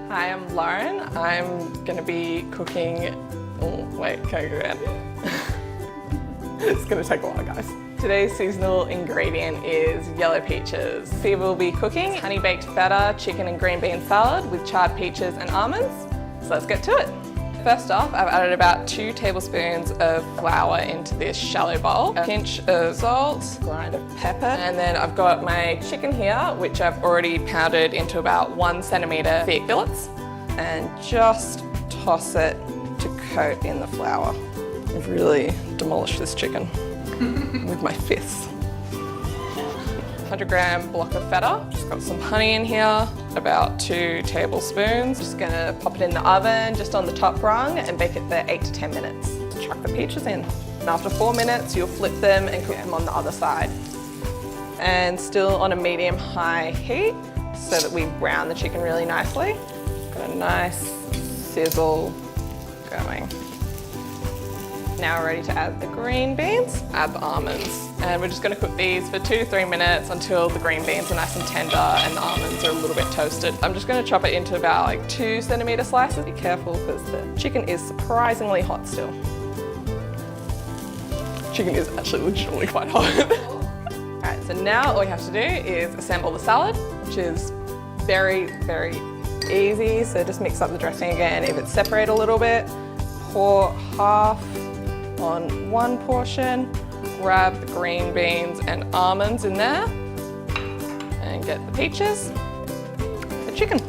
Hi, I'm Lauren. I'm going to be cooking... Oh, wait, can I go in? It's going to take a while, guys. Today's seasonal ingredient is yellow peaches. Steve will be cooking honey baked feta, chicken and green bean salad with charred peaches and almonds. So let's get to it. First off, I've added about 2 tablespoons of flour into this shallow bowl, a pinch of salt, grind of pepper, and then I've got my chicken here, which I've already pounded into about 1 centimetre thick fillets, and just toss it to coat in the flour. I've really demolished this chicken with my fists. 100-gram block of feta. Just got some honey in here, about 2 tablespoons. Just gonna pop it in the oven, just on the top rung, and bake it for 8 to 10 minutes. Chuck the peaches in. And after 4 minutes, you'll flip them and cook them on the other side. And still on a medium-high heat, so that we brown the chicken really nicely. Got a nice sizzle going. Now we're ready to add the green beans, add the almonds. And we're just gonna cook these for 2 to 3 minutes until the green beans are nice and tender and the almonds are a little bit toasted. I'm just gonna chop it into about like 2 centimetre slices. Be careful because the chicken is surprisingly hot still. Chicken is actually legitimately quite hot. All right, so now all we have to do is assemble the salad, which is very, very easy. So just mix up the dressing again. If it's separate a little bit, pour half on one portion, grab the green beans and almonds in there, and get the peaches, the chicken.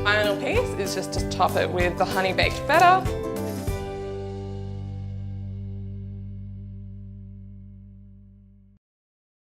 Final piece is just to top it with the honey baked feta,